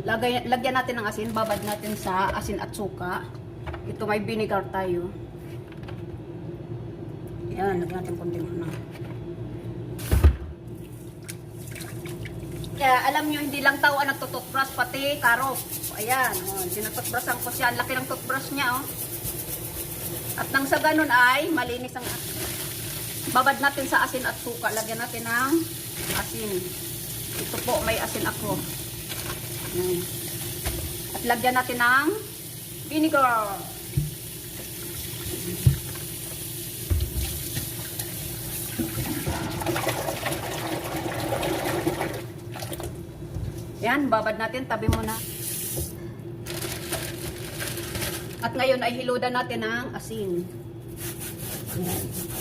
Lagyan natin ng asin. Babad natin sa asin at suka. Ito may vinegar tayo. Yan, lagyan natin konting ano. Kaya alam nyo, hindi lang tao ang nagtututbrush, pati karot. Ayan, sinututbrushan ko siya. Ang laki ng toothbrush niya, oh. At nang sa ganun ay malinis ang asin. Babad natin sa asin at suka. Lagyan natin ng asin. Ito po, may asin ako. Ayan. At lagyan natin ng vinegar. Yan, babad natin, tabi mo na. At ngayon ay hiludan natin ng asin. Yan.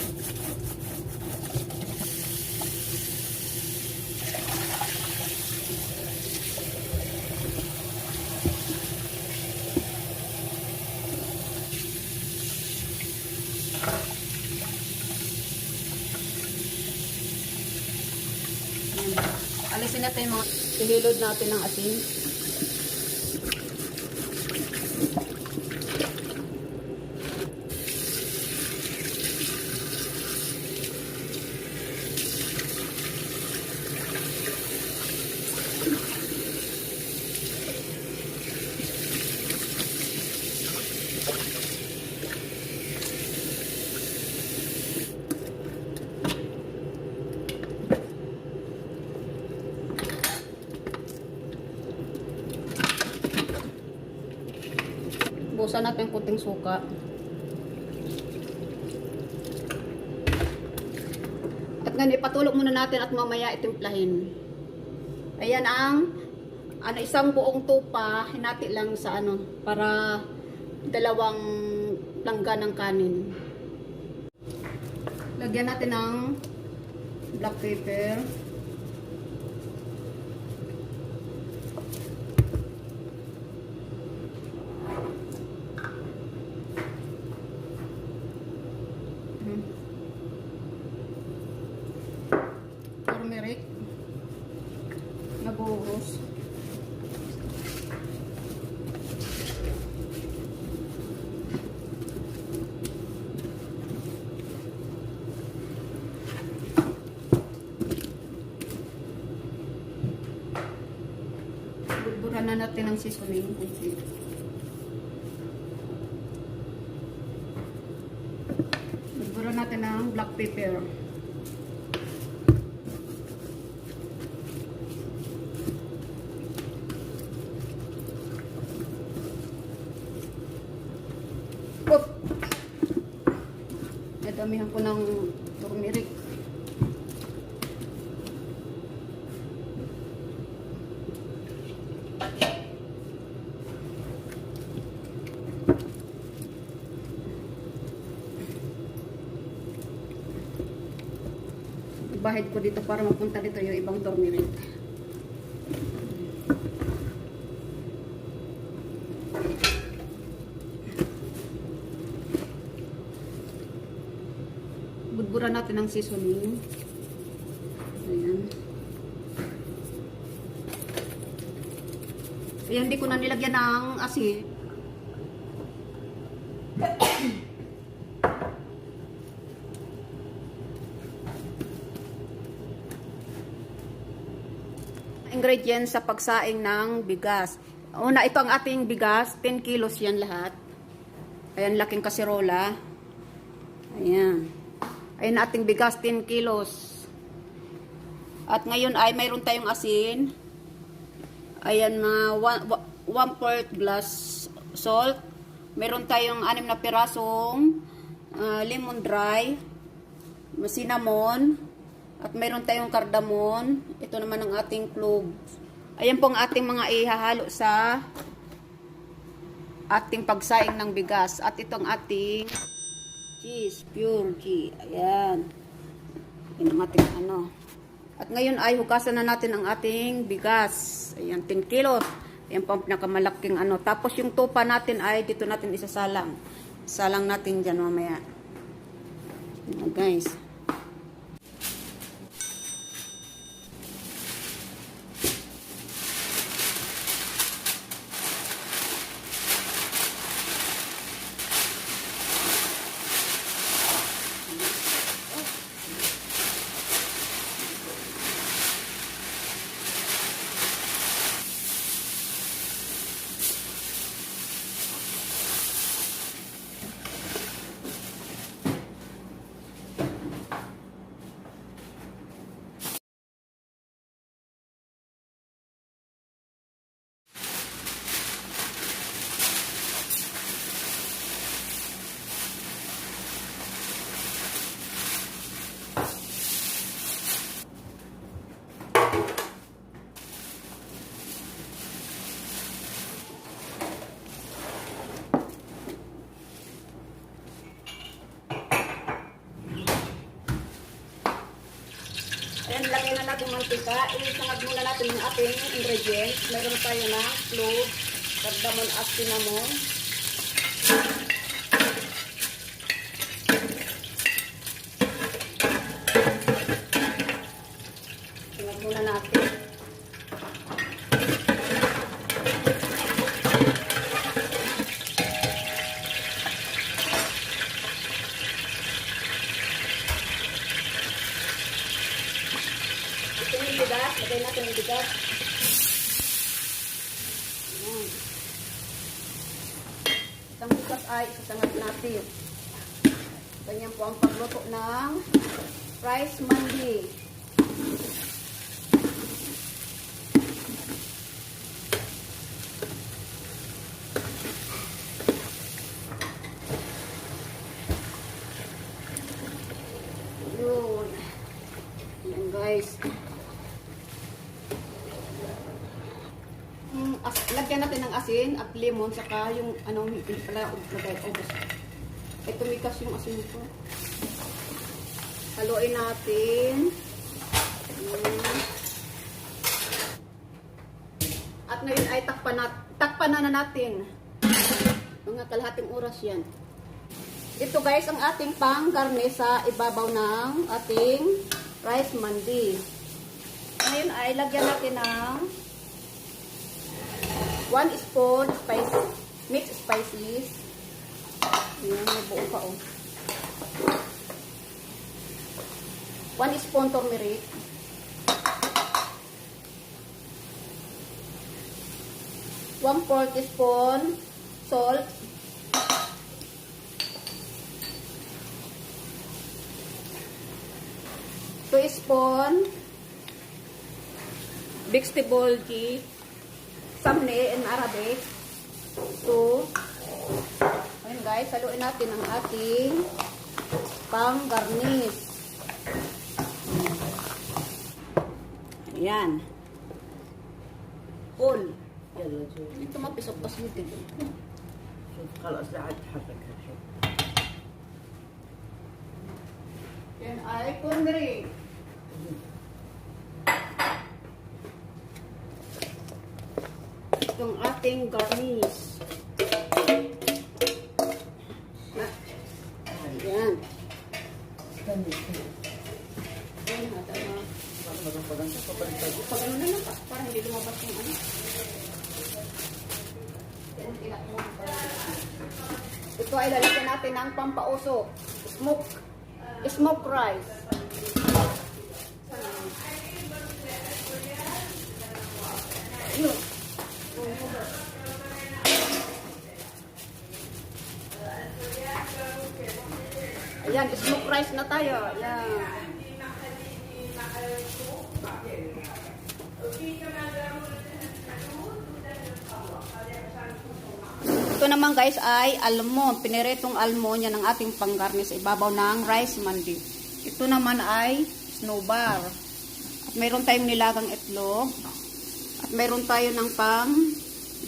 Alisin natin yung mga ihilod natin ng asin. Busan natin kunting suka. At ngayon ipatulog muna natin at mamaya itimplahin. Ayan ang isang buong tupa, hinati lang sa para dalawang langga ng kanin. Lagyan natin ng black pepper. Turmeric na buhos. Buburan na natin ang seasoning. Buburan natin ang black pepper. Damihan ko ng turmeric. Ibahid ko dito para mapunta dito yung ibang turmeric. Budburan natin ang seasoning. Ayan. Ayan, hindi ko na nilagyan ng asin. Ingredients sa pagsaing ng bigas. Una, ito ang ating bigas. 10 kilos yan lahat. Ayan, laking kaserola. Ayan. Ayan ating bigas, 10 kilos. At ngayon ay mayroon tayong asin. Ayan, mga 1/4 glass salt. Mayroon tayong 6 na pirasong lemon dry, cinnamon, at mayroon tayong cardamom. Ito naman ang ating cloves. Ayan po ang ating mga ihahalo sa ating pagsaing ng bigas. At ito ang ating cheese, pure ghee. Ayan. Yan ang ating At ngayon ay hugasan na natin ang ating bigas. Ayan, 10 kilos. Ayan po ang pinakamalaking Tapos yung tupa natin ay dito natin isasalang. Salang natin dyan mamaya. Ayan, guys. muna natin mantika. Isangag muna natin yung ating ingredients. Mayroon tayo na clove, cardamom at cinnamon. Isangag muna natin. Ito yung bigas. Lagay natin yung bigas. Ayan. Itang bigas ay isasangag natin. Ganyan po ang pagluto ng rice mandi. Yun. Ayan guys. Lagyan natin ng asin at lemon saka yung anong hindi pala lagay ubos. Ito mikas yung asin nito. Haluin natin. At ngayon ay takpan na natin. Mga kalahating oras yan. Ito guys ang ating pang-garne sa ibabaw ng ating rice mandi. Ngayon ay lagyan natin ng 1 spoon mixed spices. Ayan, may buo pa oh. 1 spoon turmeric. 1/4 teaspoon salt. 2 spoon vegetable ghee. Samne in Arabic. So, ayun guys, haluin natin ang ating pang-garnish. Ayan. Full. Ito mapisok-pas nito. خلاص لا عاد تحركها شوف. Yan ay turmeric. Itong ating garnish. Ayan. Ayan, tama. Pag ano na lang, parang hindi lumabas yung ano. Ito ay lalagyan natin ng pampausok. Smoke rice. Yun. Ayan, smoke rice na tayo. Ayan. Ito naman guys ay almond. Piniretong almond yan ang ating panggarni sa ibabaw ng rice mandi. Ito naman ay snowbar. At mayroon tayong nilagang itlog. At mayroon tayo ng pang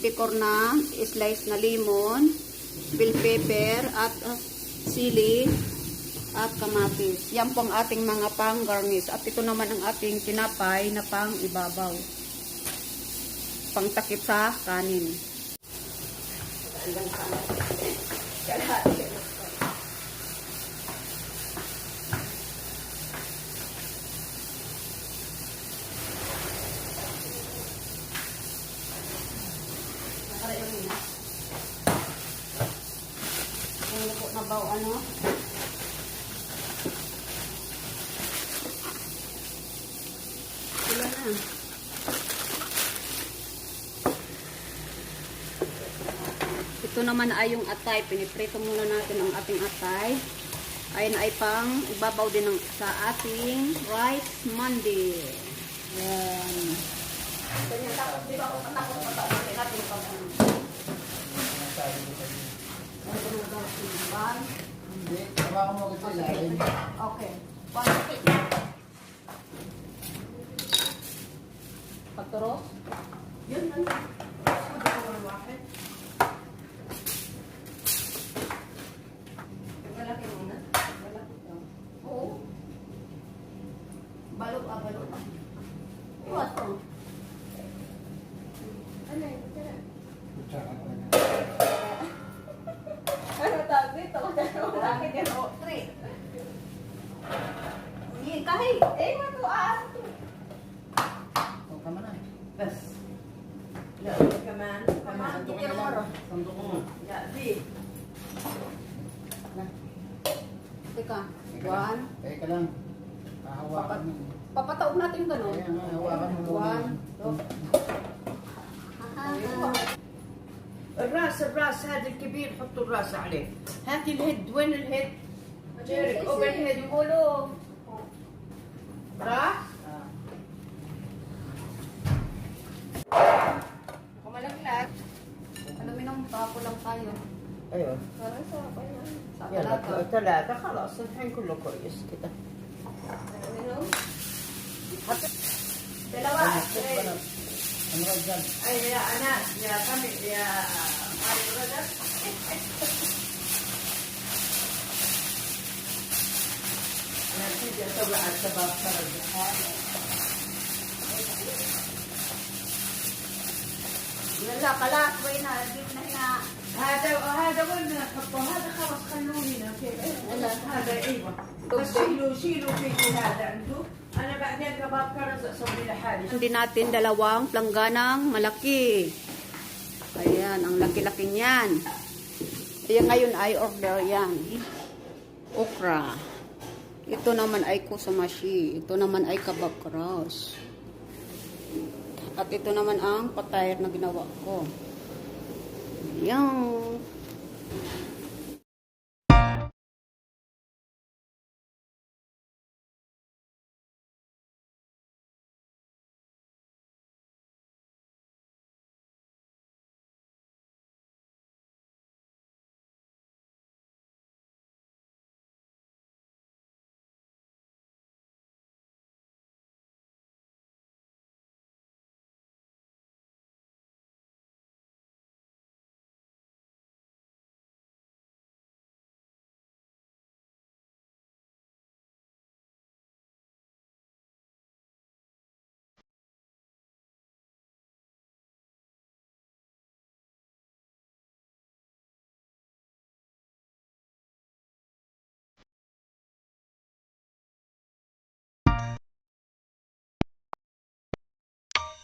decor na slice na lemon, bell pepper at sili at kamatis. Yan po ang ating mga pang garnish. At ito naman ang ating tinapay na pang ibabaw. Pang takip sa kanin. Ano po na ba ano? Wala na. Ito naman ay yung atay. Piniprito muna natin ang ating atay. Ayun ay pang ibabaw din ng, sa ating rice mandi. Yan. Ganyan tapos di ba ako patakot natin pang Hindi, hawakan mo kasi ilalim. okay. Pagturos? Yun lang. Malaki muna. Oo. Balot. كمان Sandok na lang. Sandok mo. لا دي Teka, Teka lang. 1. Teka lang. Hahawakan mo. Papataog natin yung ganun. Ayan, hahawakan mo muna. 1, 2. الراس هذا الكبير حطوا الراس عليه. هاتي الهيد، وين الهيد؟ جيرك اوبن هيد. Ulo. راح Kumalaglag. Aluminum pa, kulang tayo. ايوه Pero sarap ayun. Sa يلا palata. 3 خلاص الحين كله كويس كده. Aluminum. دلوقتي Ano ka dyan? اي يا اناس يا فمي يا ماري الغدر. انا بدي اسوي على الشباب فرد. Wala, kalat. Wala na. Dito na nga. هذا وين نحطه؟ هذا خلاص خلوه هنا كيف؟ لا. هذا ايوه بس شيلوا فيه هذا عنده. انا بعدين كباب كرز اسوي لحالي. Hindi natin dalawang plangganang malaki. Ayan, ang laki-laki niyan. Ayan, ngayon ay order yan. Okra. Ito naman ay kusamashi. Ito naman ay kabab cross. At ito naman ang patay na ginawa ko. Ayan.